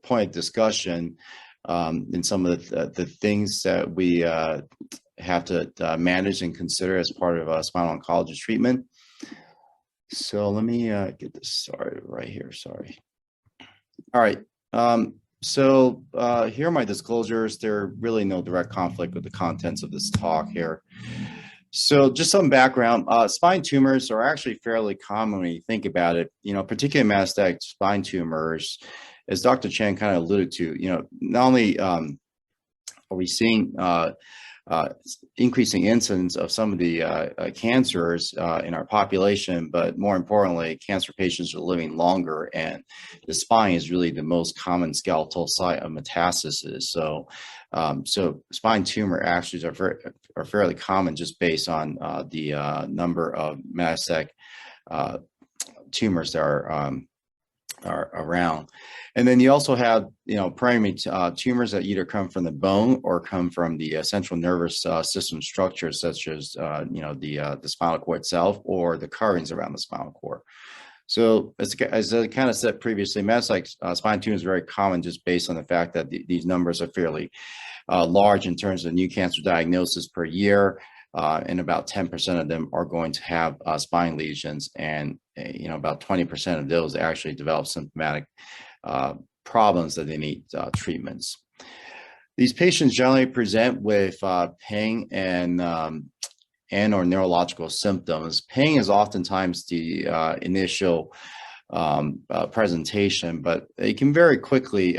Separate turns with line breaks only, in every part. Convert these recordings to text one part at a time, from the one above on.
point of discussion in some of the things that we have to manage and consider as part of spinal oncology treatment. So let me get this started right here. Sorry. All right. So here are my disclosures. There are really no direct conflict with the contents of this talk here. So just some background, spine tumors are actually fairly common when you think about it, particularly metastatic spine tumors, as Dr. Chen kind of alluded to, not only are we seeing increasing incidence of some of the cancers in our population, but more importantly, cancer patients are living longer, and the spine is really the most common skeletal site of metastasis. So, spine tumor actually are fairly common just based on the number of metastatic tumors that are around. And then you also have, primary tumors that either come from the bone or come from the central nervous system structures, such as, the spinal cord itself or the coverings around the spinal cord. So as I kind of said previously, metastatic spine tumors are very common just based on the fact that these numbers are fairly large in terms of new cancer diagnosis per year. And about 10% of them are going to have spine lesions, and about 20% of those actually develop symptomatic problems that they need treatments. These patients generally present with pain and or neurological symptoms. Pain is oftentimes the initial presentation, but it can very quickly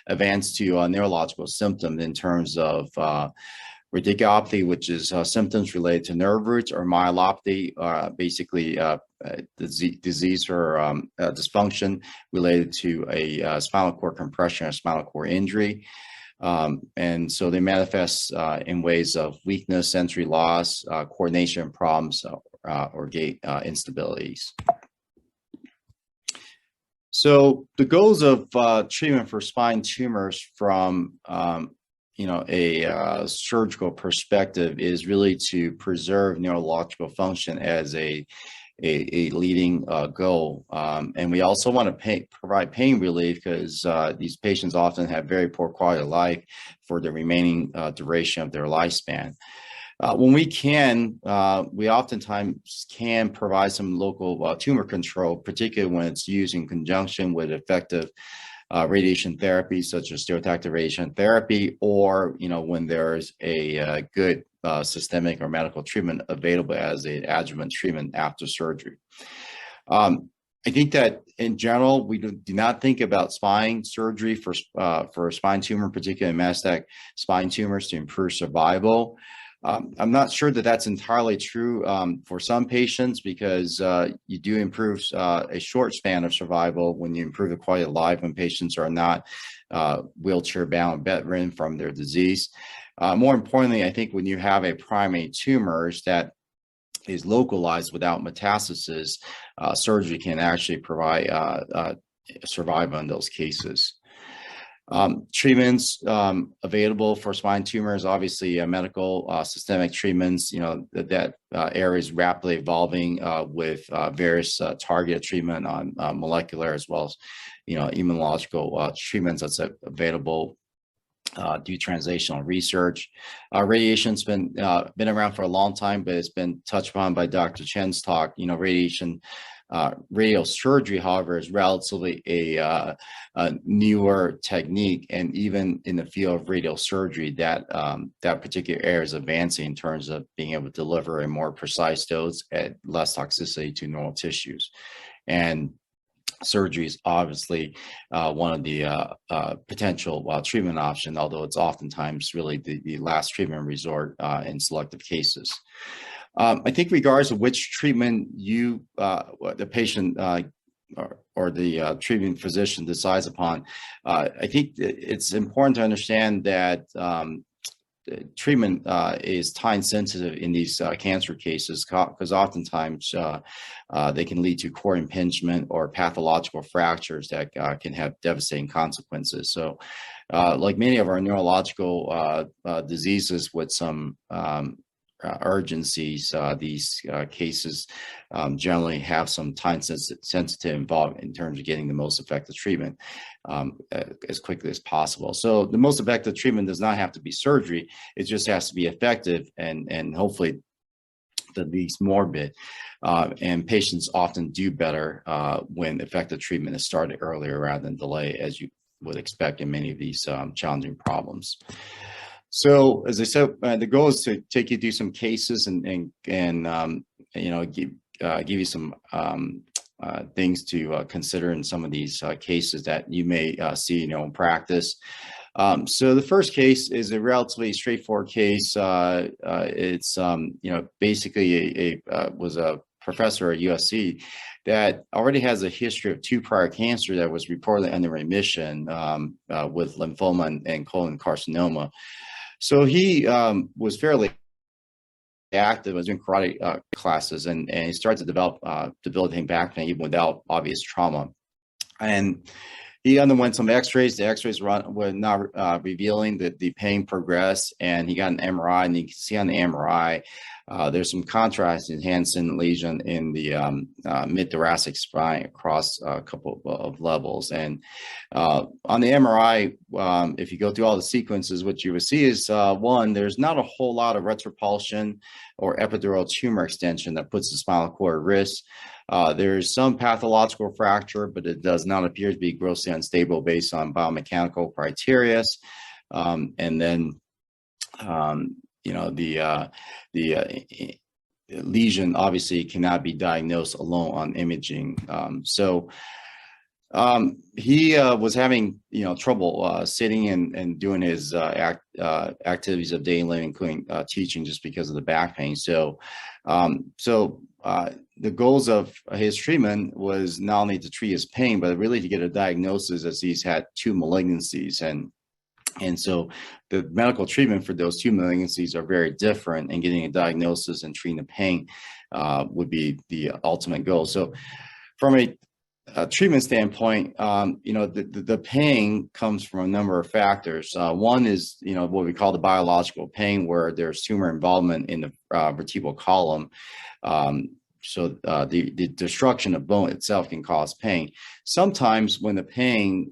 advance to neurological symptoms in terms of radiculopathy, which is symptoms related to nerve roots, or myelopathy, basically disease or dysfunction related to a spinal cord compression or spinal cord injury. And so they manifest in ways of weakness, sensory loss, coordination problems, or gait instabilities. So the goals of treatment for spine tumors from a surgical perspective is really to preserve neurological function as a leading goal. And we also want to provide pain relief, because these patients often have very poor quality of life for the remaining duration of their lifespan. When we can, we oftentimes can provide some local tumor control, particularly when it's used in conjunction with effective radiation therapy, such as stereotactic radiation therapy, or when there's a good systemic or medical treatment available as an adjuvant treatment after surgery. I think that in general, we do not think about spine surgery for a spine tumor, particularly metastatic spine tumors, to improve survival. I'm not sure that that's entirely true for some patients, because you do improve a short span of survival when you improve the quality of life when patients are not wheelchair bound, bedridden from their disease. More importantly, I think when you have a primary tumor that is localized without metastasis, surgery can actually provide survival in those cases. Treatments available for spine tumors, obviously medical systemic treatments, that area is rapidly evolving with various targeted treatment on molecular as well as, immunological treatments that's available due translational research. Radiation's been around for a long time, but it's been touched upon by Dr. Chen's talk. Radiation radiosurgery, however, is relatively a newer technique, and even in the field of radiosurgery, that particular area is advancing in terms of being able to deliver a more precise dose at less toxicity to normal tissues. And surgery is obviously one of the potential treatment options, although it's oftentimes really the last treatment resort in selective cases. I think regardless of which treatment the patient or the treating physician decides upon, I think it's important to understand that treatment is time sensitive in these cancer cases, because oftentimes they can lead to cord impingement or pathological fractures that can have devastating consequences. So like many of our neurological diseases with some urgencies. These cases generally have some time sensitive involved in terms of getting the most effective treatment as quickly as possible. So the most effective treatment does not have to be surgery. It just has to be effective and hopefully the least morbid. And patients often do better when effective treatment is started earlier rather than delay, as you would expect in many of these challenging problems. So, as I said, the goal is to take you through some cases and you know, give you some things to consider in some of these cases that you may see, you know, in practice. So the first case is a relatively straightforward case. It's you know, basically was a professor at USC that already has a history of 2 prior cancer that was reportedly under remission with lymphoma and colon carcinoma. So he was fairly active, was doing karate classes, and he started to develop debilitating back pain even without obvious trauma. And he underwent some x-rays. The x-rays were not revealing that the pain progressed, and he got an MRI, and you can see on the MRI there's some contrast enhancing lesion in the mid-thoracic spine across a couple of levels. And on the MRI, if you go through all the sequences, what you will see is one, there's not a whole lot of retropulsion or epidural tumor extension that puts the spinal cord at risk. There is some pathological fracture, but it does not appear to be grossly unstable based on biomechanical criteria. And then, you know, the lesion obviously cannot be diagnosed alone on imaging. He was having, you know, trouble sitting and doing his activities of daily living, including teaching, just because of the back pain. So the goals of his treatment was not only to treat his pain, but really to get a diagnosis, as he's had 2 malignancies. And so the medical treatment for those 2 malignancies are very different, and getting a diagnosis and treating the pain would be the ultimate goal. So from a treatment standpoint, you know, the pain comes from a number of factors. One is, you know, what we call the biological pain, where there's tumor involvement in the vertebral column. So the destruction of bone itself can cause pain. Sometimes when the pain,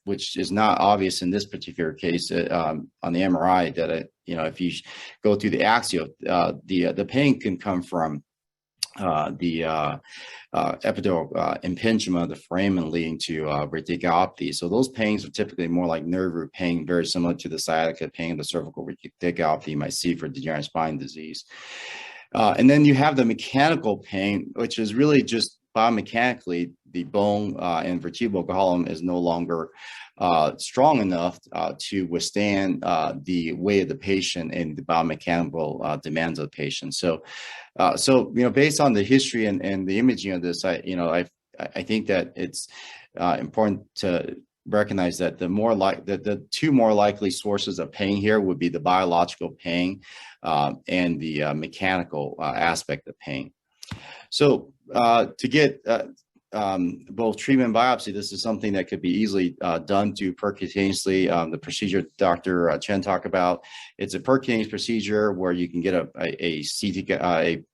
which is not obvious in this particular case on the MRI, that you know, if you go through the axial, the pain can come from the epidural impingement of the foramen leading to radiculopathy. So those pains are typically more like nerve root pain, very similar to the sciatica pain, the cervical radiculopathy you might see for degenerative spine disease. And then you have the mechanical pain, which is really just biomechanically the bone and vertebral column is no longer strong enough to withstand the weight of the patient and the biomechanical demands of the patient. So, you know, based on the history and the imaging of this, I think that it's important to recognize that the 2 more likely sources of pain here would be the biological pain and the mechanical aspect of pain. So to get both treatment and biopsy, this is something that could be easily done to percutaneously. The procedure Dr. Chen talked about, it's a percutaneous procedure where you can get a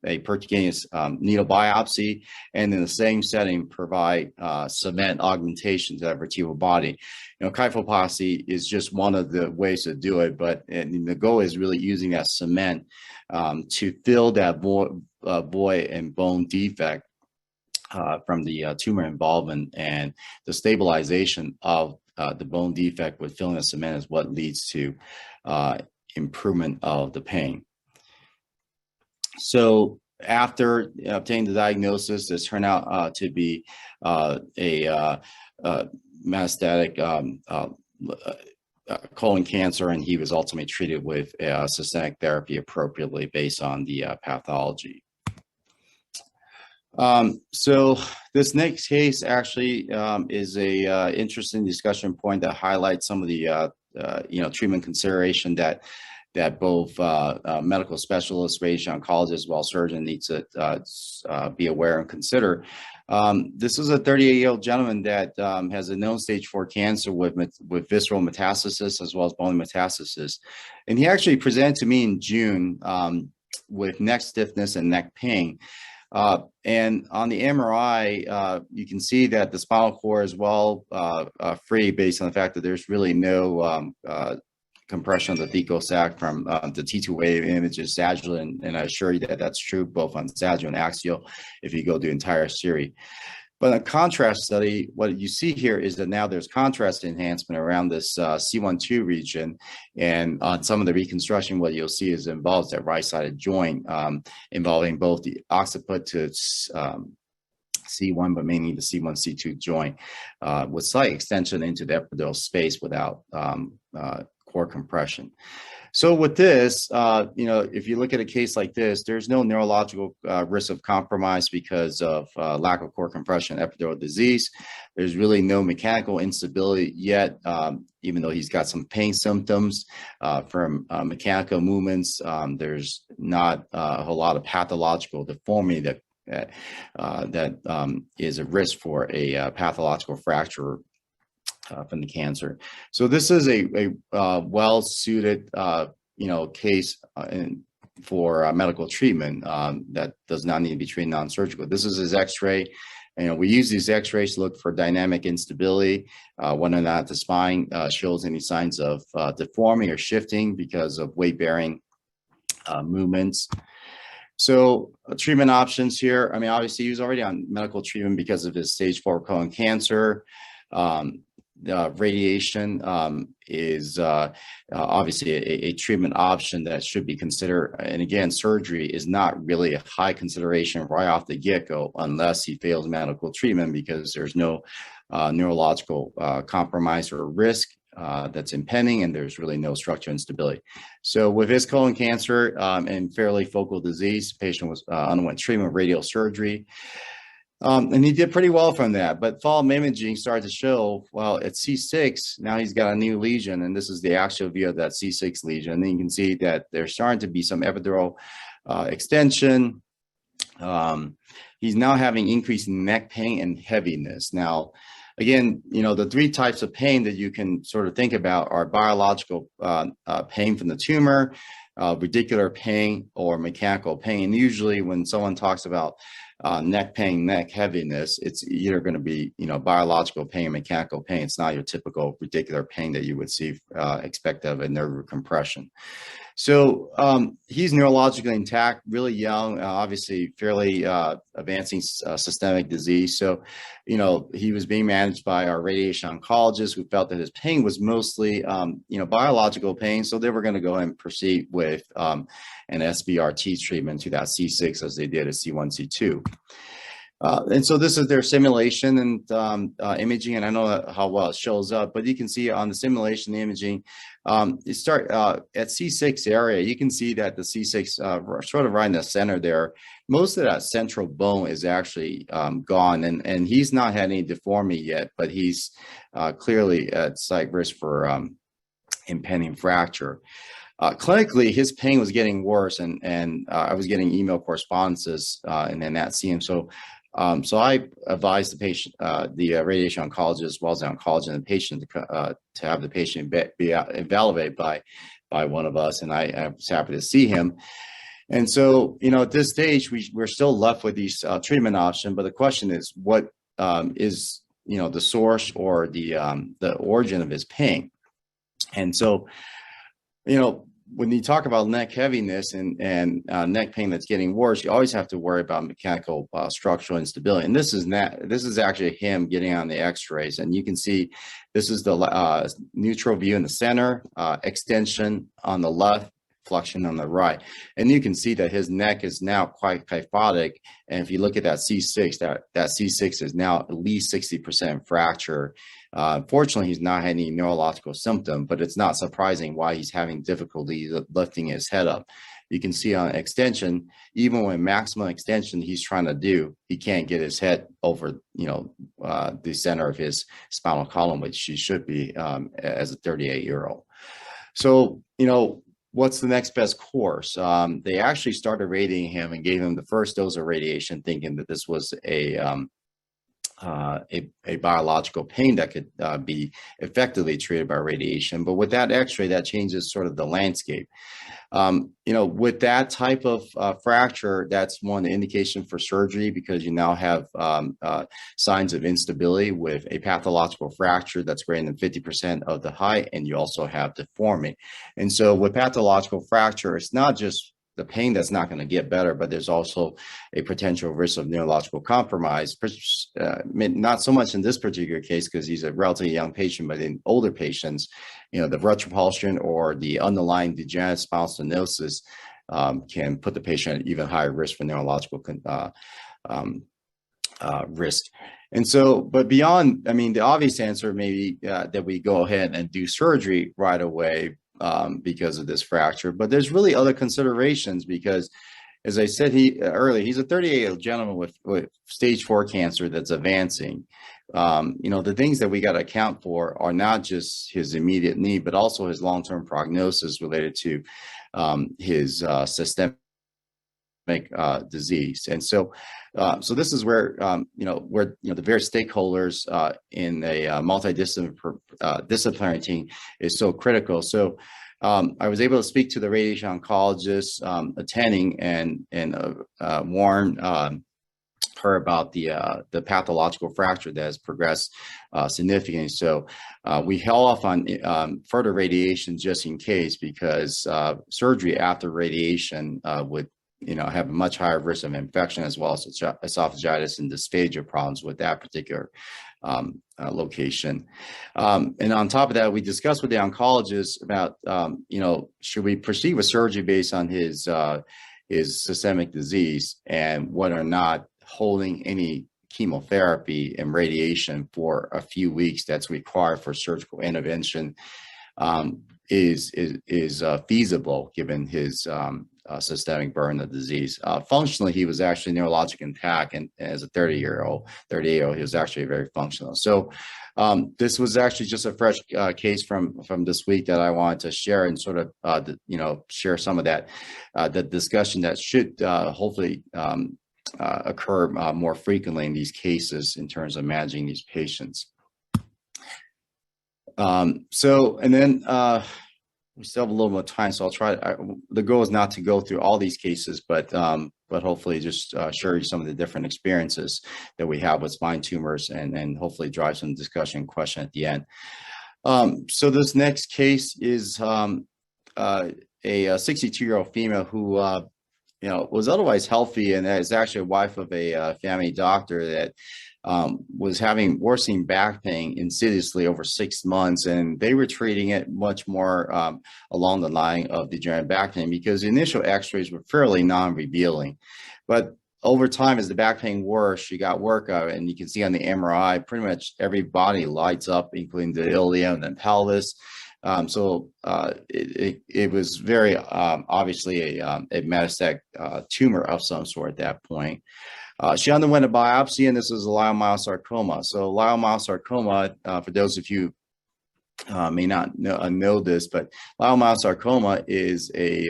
percutaneous needle biopsy, and in the same setting provide cement augmentation to that vertebral body. You know, kyphoplasty is just one of the ways to do it, but the goal is really using that cement to fill that void and bone defect from the tumor involvement, and the stabilization of the bone defect with filling the cement is what leads to improvement of the pain. So after obtaining the diagnosis, this turned out to be a metastatic colon cancer, and he was ultimately treated with systemic therapy appropriately based on the pathology. So this next case actually is a interesting discussion point that highlights some of the you know, treatment consideration that both medical specialists, radiation oncologists, as well as surgeon need to be aware and consider. This is a 38-year-old gentleman that has a known stage 4 cancer with visceral metastasis as well as bone metastasis, and he actually presented to me in June. with neck stiffness and neck pain. And on the MRI, you can see that the spinal cord is well free based on the fact that there's really no compression of the thecal sac from the T2 wave images sagittal, and I assure you that that's true both on sagittal and axial if you go the entire series. But in a contrast study, what you see here is that now there's contrast enhancement around this C12 region. And on some of the reconstruction, what you'll see is it involves that right-sided joint involving both the occiput to C1, but mainly the C1, C2 joint with slight extension into the epidural space without core compression. So with this, if you look at a case like this, there's no neurological risk of compromise because of lack of core compression, epidural disease. There's really no mechanical instability yet, even though he's got some pain symptoms from mechanical movements. There's not a whole lot of pathological deformity that is a risk for a pathological fracture from the cancer. So this is a well-suited, case for medical treatment that does not need to be treated non-surgical. This is his X-ray. We use these X-rays to look for dynamic instability, whether or not the spine shows any signs of deforming or shifting because of weight-bearing movements. So treatment options here. I mean, obviously he was already on medical treatment because of his stage 4 colon cancer. Radiation is obviously a treatment option that should be considered. And again, surgery is not really a high consideration right off the get-go unless he fails medical treatment because there's no neurological compromise or risk that's impending, and there's really no structural instability. So with his colon cancer and fairly focal disease, the patient was underwent treatment with radial surgery. And he did pretty well from that, but follow-up imaging started to show, well, at C6, now he's got a new lesion, and this is the actual view of that C6 lesion. And then you can see that there's starting to be some epidural extension. He's now having increased neck pain and heaviness. Now, again, the three types of pain that you can sort of think about are biological pain from the tumor, radicular pain, or mechanical pain. And usually when someone talks about neck pain, neck heaviness, it's either going to be, biological pain, mechanical pain. It's not your typical radicular pain that you would see expect of a nerve compression. So he's neurologically intact, really young, obviously fairly advancing systemic disease. So, he was being managed by our radiation oncologist who felt that his pain was mostly, biological pain. So they were going to go ahead and proceed with an SBRT treatment to that C6 as they did a C1, C2. And so this is their simulation and imaging, and I know how well it shows up, but you can see on the simulation, the imaging, you start at C6 area, you can see that the C6 sort of right in the center there, most of that central bone is actually gone, and he's not had any deformity yet, but he's clearly at slight risk for impending fracture. Clinically, his pain was getting worse, and I was getting email correspondences and then that seeing. So I advised the patient, the radiation oncologist, as well as the oncologist and the patient to have the patient be evaluated by one of us, and I was happy to see him. And so, at this stage, we're still left with these treatment options, but the question is, what is, the source or the origin of his pain? And so, when you talk about neck heaviness and neck pain that's getting worse, you always have to worry about mechanical structural instability. And this is actually him getting on the X-rays, and you can see this is the neutral view in the center, extension on the left, flexion on the right, and you can see that his neck is now quite kyphotic. And if you look at that C6, that C6 is now at least 60% fracture. Fortunately, he's not had any neurological symptom, but it's not surprising why he's having difficulty lifting his head up. You can see on extension, even when maximum extension he's trying to do, he can't get his head over, the center of his spinal column, which he should be as a 38-year-old. So, what's the next best course? They actually started radiating him and gave him the first dose of radiation, thinking that this was a a biological pain that could be effectively treated by radiation. But with that X-ray, that changes sort of the landscape. With that type of fracture, that's one indication for surgery, because you now have signs of instability with a pathological fracture that's greater than 50% of the height, and you also have deformity. And so with pathological fracture, it's not just the pain that's not going to get better, but there's also a potential risk of neurological compromise. Not so much in this particular case because he's a relatively young patient, but in older patients, the retropulsion or the underlying degenerative spinal stenosis can put the patient at even higher risk for neurological risk. And so, but beyond, the obvious answer may be that we go ahead and do surgery right away because of this fracture. But there's really other considerations because, as I said earlier, he's a 38-year-old gentleman with stage 4 cancer that's advancing. The things that we got to account for are not just his immediate need, but also his long-term prognosis related to his systemic disease. And so this is where the various stakeholders in a multidisciplinary team is so critical. So I was able to speak to the radiation oncologist attending and warn her about the pathological fracture that has progressed significantly. So we held off on further radiation just in case, because surgery after radiation would have a much higher risk of infection, as well as esophagitis and dysphagia problems with that particular location. And on top of that, we discussed with the oncologist about, should we proceed with surgery based on his systemic disease, and whether or not holding any chemotherapy and radiation for a few weeks that's required for surgical intervention is feasible given his systemic burden of disease. Functionally, he was actually neurologically intact, and as a 38-year-old, he was actually very functional. So this was actually just a fresh case from this week that I wanted to share, and sort of share some of that the discussion that should hopefully occur more frequently in these cases in terms of managing these patients. We still have a little more time, so I'll try. The goal is not to go through all these cases, but hopefully just share you some of the different experiences that we have with spine tumors, and hopefully drive some discussion and question at the end. So this next case is a 62-year-old female who was otherwise healthy, and is actually a wife of a family doctor that was having worsening back pain insidiously over 6 months, and they were treating it much more along the line of degenerative back pain, because the initial x-rays were fairly non-revealing. But over time, as the back pain worse, she got workup, and you can see on the MRI, pretty much every body lights up, including the ilium and pelvis. It was very obviously a metastatic tumor of some sort at that point. She underwent a biopsy, and this is a leiomyosarcoma. So leiomyosarcoma, for those of you may not know this, but leiomyosarcoma is a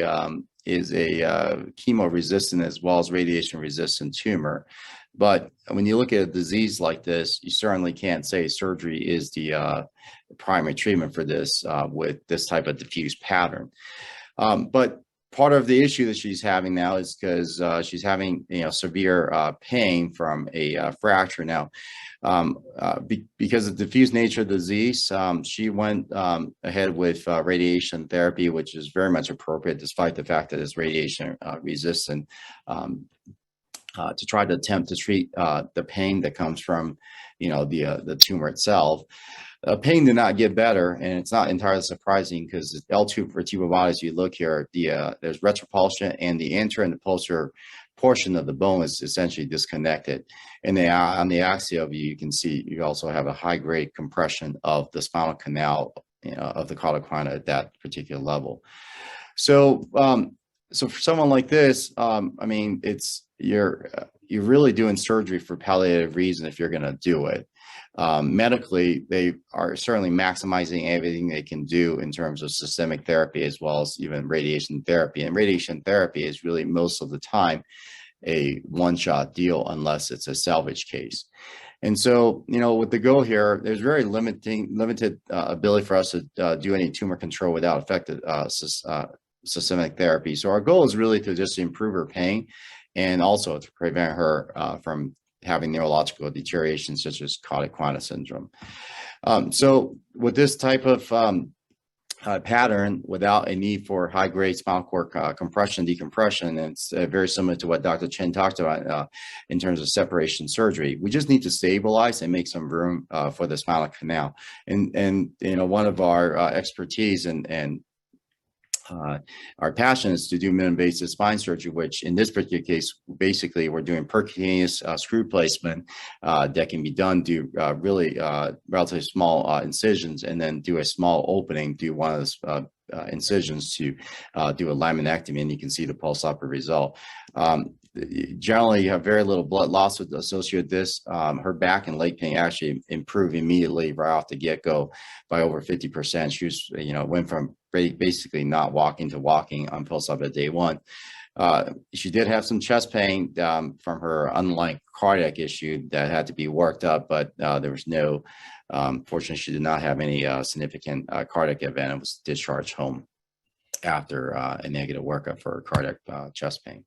chemo-resistant as well as radiation-resistant tumor. But when you look at a disease like this, you certainly can't say surgery is the primary treatment for this with this type of diffuse pattern. But part of the issue that she's having now is because she's having severe pain from a fracture. Now, because of the diffuse nature of the disease, she went ahead with radiation therapy, which is very much appropriate, despite the fact that it's radiation resistant, to try to attempt to treat the pain that comes from the tumor itself. Pain did not get better, and it's not entirely surprising because L2 vertebral bodies, you look here, there's retropulsion, and the anterior and the posterior portion of the bone is essentially disconnected. And on the axial view, you can see you also have a high-grade compression of the spinal canal of the caudal canal at that particular level. So, so for someone like this, you're really doing surgery for palliative reason if you're going to do it. Medically, they are certainly maximizing everything they can do in terms of systemic therapy as well as even radiation therapy. And radiation therapy is really most of the time a one-shot deal unless it's a salvage case. And so, with the goal here, there's very limited ability for us to do any tumor control without effective systemic therapy. So our goal is really to just improve her pain and also to prevent her from having neurological deterioration such as Codd-Quanta syndrome. So with this type of pattern without a need for high-grade spinal cord compression, decompression, it's very similar to what Dr. Chen talked about in terms of separation surgery. We just need to stabilize and make some room for the spinal canal. And one of our expertise and our passion is to do minimally invasive spine surgery, which in this particular case, basically we're doing percutaneous screw placement that can be done, do really relatively small incisions, and then do a small opening, do one of those incisions to do a laminectomy, and you can see the post-operative result. Generally, you have very little blood loss associated with this. Her back and leg pain actually improved immediately right off the get-go by over 50%. She was, went from basically not walking to walking on post-op day one. She did have some chest pain from her underlying cardiac issue that had to be worked up, but there was no, fortunately, she did not have any significant cardiac event and was discharged home after a negative workup for cardiac chest pain.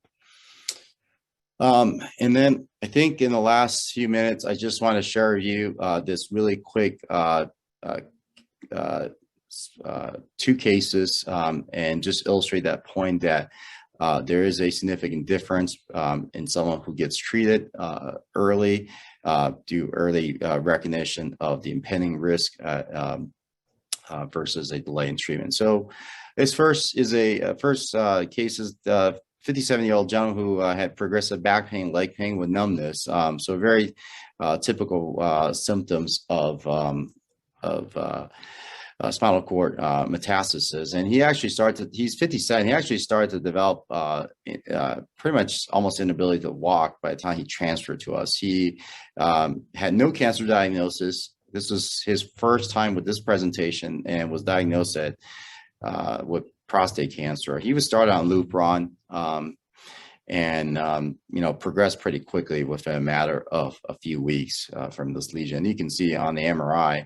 And then I think in the last few minutes, I just want to share with you this really quick two cases and just illustrate that point that there is a significant difference in someone who gets treated early, do early recognition of the impending risk versus a delay in treatment. So this first is case is the 57-year-old gentleman who had progressive back pain, leg pain with numbness. So very typical symptoms of spinal cord metastasis. And he actually he's 57, he actually started to develop pretty much almost inability to walk by the time he transferred to us. He had no cancer diagnosis. This was his first time with this presentation and was diagnosed with prostate cancer. He was started on Lupron and progressed pretty quickly within a matter of a few weeks from this lesion. You can see on the MRI,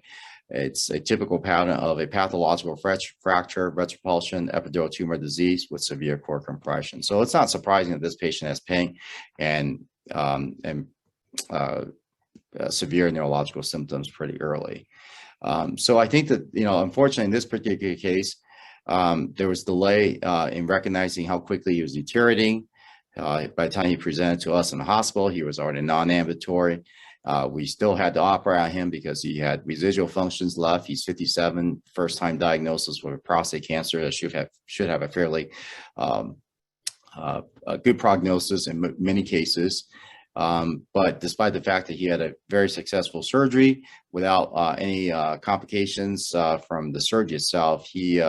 it's a typical pattern of a pathological fracture, retropulsion, epidural tumor disease with severe cord compression. So it's not surprising that this patient has pain and severe neurological symptoms pretty early. So I think that, unfortunately, in this particular case, there was delay in recognizing how quickly he was deteriorating. By the time he presented to us in the hospital, he was already non-ambulatory. We still had to operate on him because he had residual functions left. He's 57, first-time diagnosis with prostate cancer that should have a fairly a good prognosis in many cases. But despite the fact that he had a very successful surgery without any complications from the surgery itself, he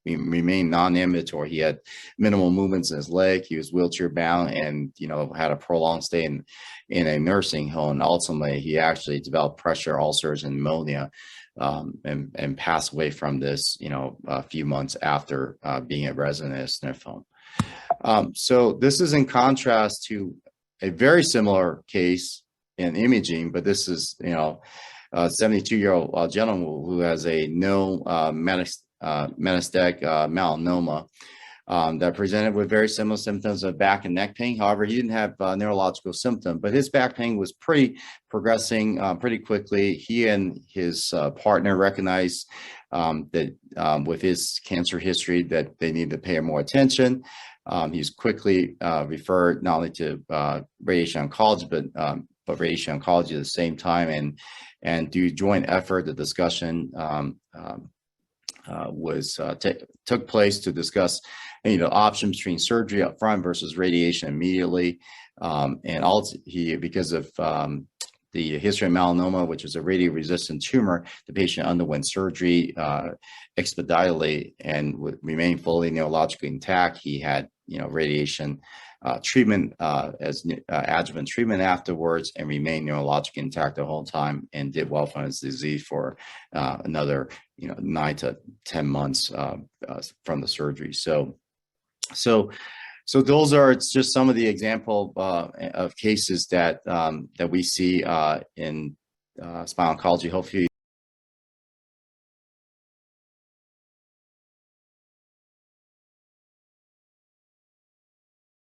remained non-ambulatory. He had minimal movements in his leg. He was wheelchair bound and, had a prolonged stay in a nursing home. And ultimately, he actually developed pressure ulcers and pneumonia and passed away from this, a few months after being a resident at a SNF home. So this is in contrast to a very similar case in imaging, but this is, a 72-year-old gentleman who has a no metastatic melanoma that presented with very similar symptoms of back and neck pain. However, he didn't have neurological symptoms, but his back pain was progressing pretty quickly. He and his partner recognized that with his cancer history that they needed to pay more attention. He's quickly referred not only to radiation oncology, but radiation oncology at the same time, and due joint effort, the discussion took place to discuss, options between surgery up front versus radiation immediately, and also because of the history of melanoma, which is a radio-resistant tumor, the patient underwent surgery expeditedly and remained fully neurologically intact. He had, radiation treatment as adjuvant treatment afterwards and remained neurologically intact the whole time and did well from his disease for another, 9 to 10 months from the surgery. So So those are just some of the example of cases that that we see in spinal oncology. Hopefully